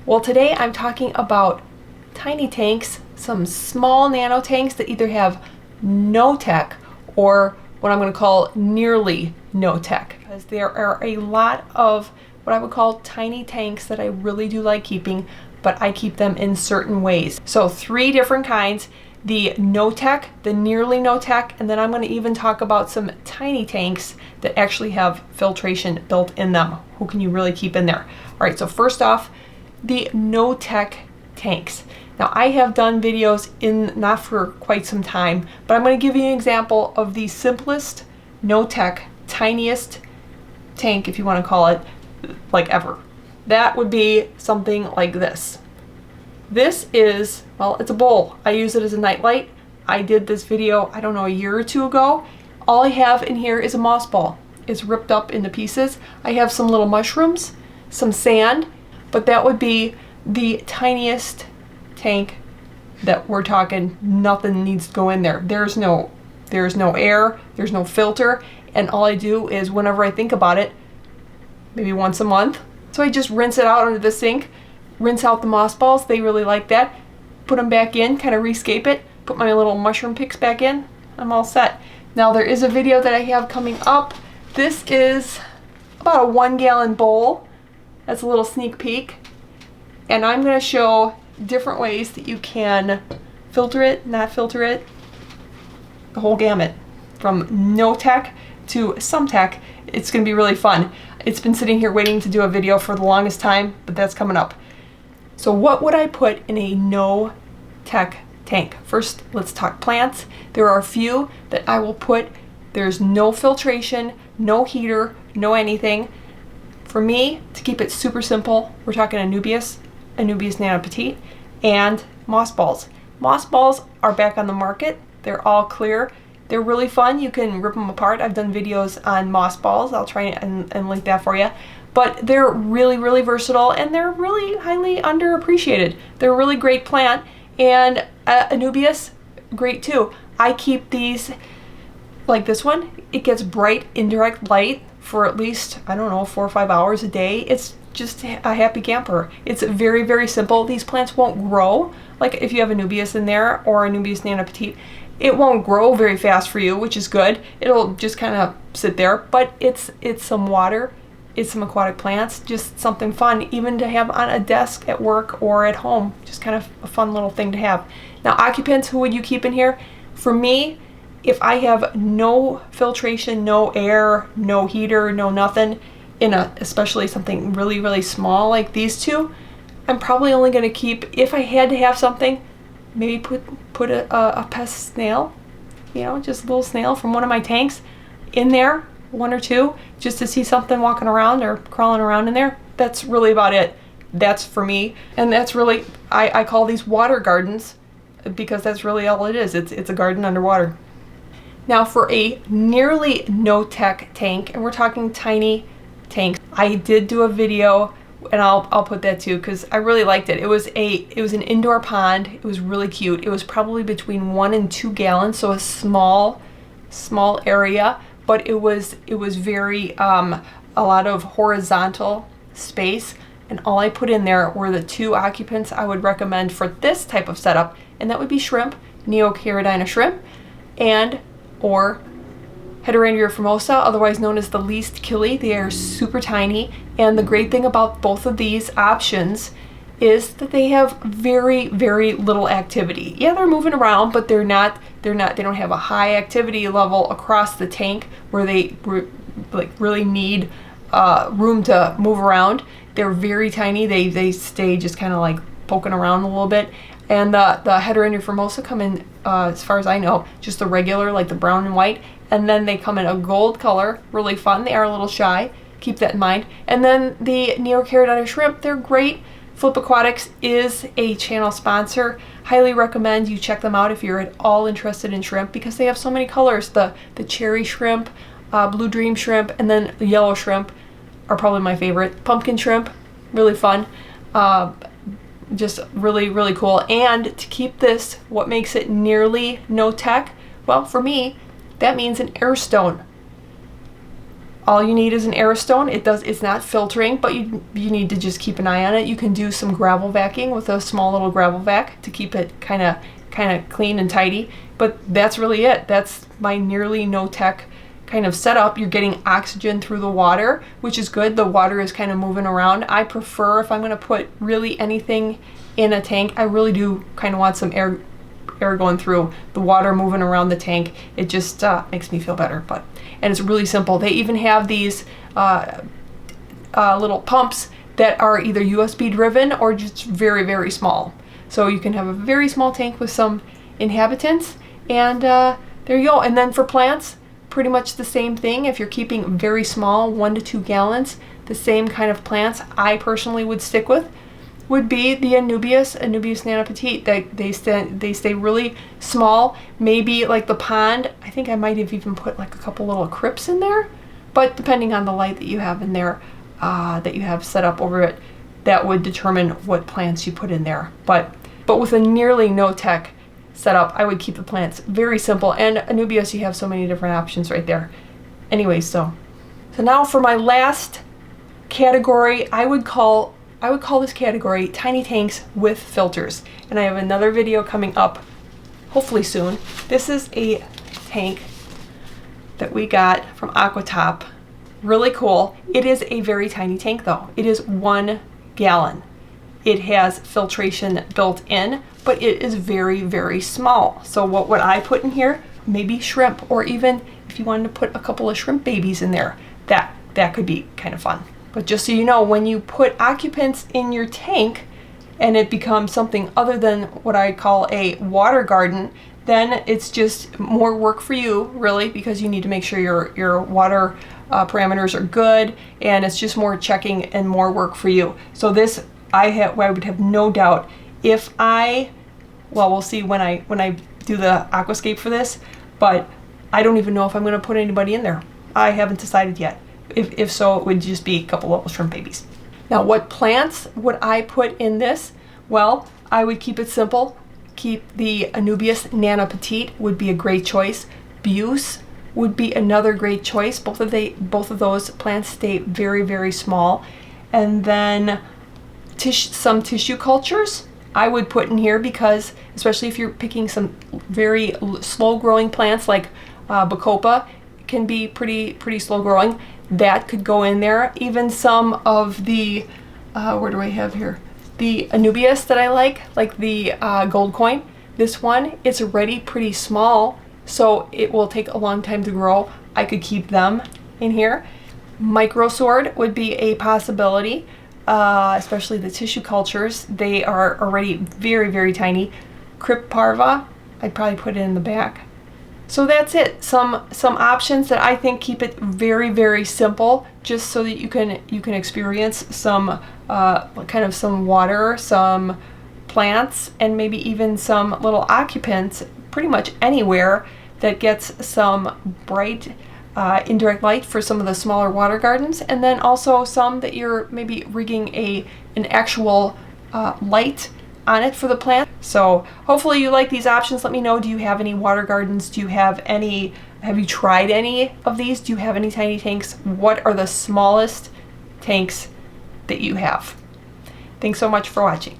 Well, today I'm talking about tiny tanks, some small nano tanks that either have no tech or what I'm going to call nearly no tech. Because there are a lot of what I would call tiny tanks that I really do like keeping, but I keep them in certain ways. So 3 different kinds: the no tech, the nearly no tech, and then I'm going to even talk about some tiny tanks that actually have filtration built in them. Who can you really keep in there? All right, so first off, the no tech tanks. Now I have done videos in not for quite some time, but I'm going to give you an example of the simplest no tech, tiniest tank, if you want to call it, like ever. That would be something like this. This is, well, it's a bowl. I use it as a nightlight. I did this video, I don't know, a year or 2 ago. All I have in here is a moss ball. It's ripped up into pieces. I have some little mushrooms, some sand, but that would be the tiniest tank that we're talking. Nothing needs to go in there. There's no air, there's no filter, and all I do is whenever I think about it, maybe once a month, so I just rinse it out under the sink, rinse out the moss balls. They really like that. Put them back in, kind of rescape it, put my little mushroom picks back in. I'm all set. Now there is a video that I have coming up. This is about a 1-gallon bowl. That's a little sneak peek. And I'm going to show different ways that you can filter it, not filter it, the whole gamut. From no tech to some tech. It's going to be really fun. It's been sitting here waiting to do a video for the longest time, but that's coming up. So what would I put in a no tech tank? First, let's talk plants. There are a few that I will put. There's no filtration, no heater, no anything. For me, to keep it super simple, we're talking Anubias Nano Petite, and moss balls. Moss balls are back on the market. They're all clear. They're really fun. You can rip them apart. I've done videos on moss balls. I'll try and link that for you. But they're really, really versatile, and they're really highly underappreciated. They're a really great plant, and Anubias, great too. I keep these like this one. It gets bright indirect light for at least, I don't know, 4 or 5 hours a day. It's just a happy camper. It's very, very simple. These plants won't grow. Like if you have Anubias in there or Anubias Nano Petite, it won't grow very fast for you, which is good. It'll just kind of sit there, but it's some water. It's some aquatic plants, just something fun, even to have on a desk at work or at home. Just kind of a fun little thing to have. Now, occupants, who would you keep in here? For me, if I have no filtration, no air, no heater, no nothing, especially something really, really small like these two, I'm probably only going to keep, if I had to have something, maybe put a pest snail, just a little snail from one of my tanks in there, 1 or 2, just to see something walking around or crawling around in there. That's really about it. That's for me. And that's really, I call these water gardens, because that's really all it is. It's a garden underwater. Now for a nearly no tech tank, and we're talking tiny tanks, I did do a video, and I'll put that too, because I really liked it. It was an indoor pond. It was really cute. It was probably between 1 and 2 gallons, so a small area, but it was very a lot of horizontal space, and all I put in there were the 2 occupants I would recommend for this type of setup, and that would be shrimp, Neocaridina shrimp, and or Heterandria formosa, otherwise known as the least killie. They are super tiny, and the great thing about both of these options is that they have very, very little activity. Yeah, they're moving around, but they don't have a high activity level across the tank where they really need room to move around. They're very tiny. They stay just kind of like poking around a little bit. And the Heterandria formosa come in, as far as I know, just the regular, like the brown and white. And then they come in a gold color, really fun. They are a little shy, keep that in mind. And then the Neocaridina shrimp, they're great. Flip Aquatics is a channel sponsor. Highly recommend you check them out if you're at all interested in shrimp, because they have so many colors. The cherry shrimp, blue dream shrimp, and then the yellow shrimp are probably my favorite. Pumpkin shrimp, really fun. Just really, really cool. And to keep this, what makes it nearly no tech? Well, for me, that means an air stone. All you need is an Airstone. It's not filtering, but you need to just keep an eye on it. You can do some gravel vacuuming with a small little gravel vac to keep it kind of clean and tidy. But that's really it. That's my nearly no-tech kind of setup. You're getting oxygen through the water, which is good. The water is kind of moving around. I prefer, if I'm going to put really anything in a tank, I really do kind of want some air going through the water, moving around the tank. It just makes me feel better. And it's really simple. They even have these little pumps that are either USB driven or just very, very small. So you can have a very small tank with some inhabitants, and there you go. And then for plants, pretty much the same thing. If you're keeping very small, 1 to 2 gallons, the same kind of plants I personally would stick with would be the Anubias Nana Petite. They stay really small. Maybe like the pond, I think I might have even put like a couple little crypts in there, but depending on the light that you have in there, that you have set up over it, that would determine what plants you put in there. But with a nearly no-tech setup, I would keep the plants very simple. And Anubias, you have so many different options right there. Anyway, so now for my last category, I would call this category tiny tanks with filters. And I have another video coming up hopefully soon. This is a tank that we got from Aquatop. Really cool. It is a very tiny tank though. It is 1 gallon. It has filtration built in, but it is very, very small. So what would I put in here? Maybe shrimp, or even if you wanted to put a couple of shrimp babies in there, that could be kind of fun. But just so you know, when you put occupants in your tank and it becomes something other than what I call a water garden, then it's just more work for you, really, because you need to make sure your water parameters are good, and it's just more checking and more work for you. So this, I would have no doubt if we'll see when I do the aquascape for this, but I don't even know if I'm going to put anybody in there. I haven't decided yet. If so, it would just be a couple little shrimp babies. Now, what plants would I put in this? Well, I would keep it simple. Keep the Anubias Nana Petite would be a great choice. Buse would be another great choice. Both of those plants stay very, very small. And then some tissue cultures I would put in here, because especially if you're picking some very slow growing plants like Bacopa, can be pretty slow growing. That could go in there. Even some of the where do I have here? The Anubias that I like the gold coin. This one, it's already pretty small, so it will take a long time to grow. I could keep them in here. Microsword would be a possibility, especially the tissue cultures. They are already very, very tiny. Crypt Parva, I'd probably put it in the back. So that's it. Some options that I think keep it very, very simple, just so that you can experience some kind of some water, some plants, and maybe even some little occupants pretty much anywhere that gets some bright indirect light for some of the smaller water gardens, and then also some that you're maybe rigging an actual light on it for the plant. So hopefully you like these options. Let me know, do you have any water gardens? Have you tried any of these? Do you have any tiny tanks? What are the smallest tanks that you have? Thanks so much for watching.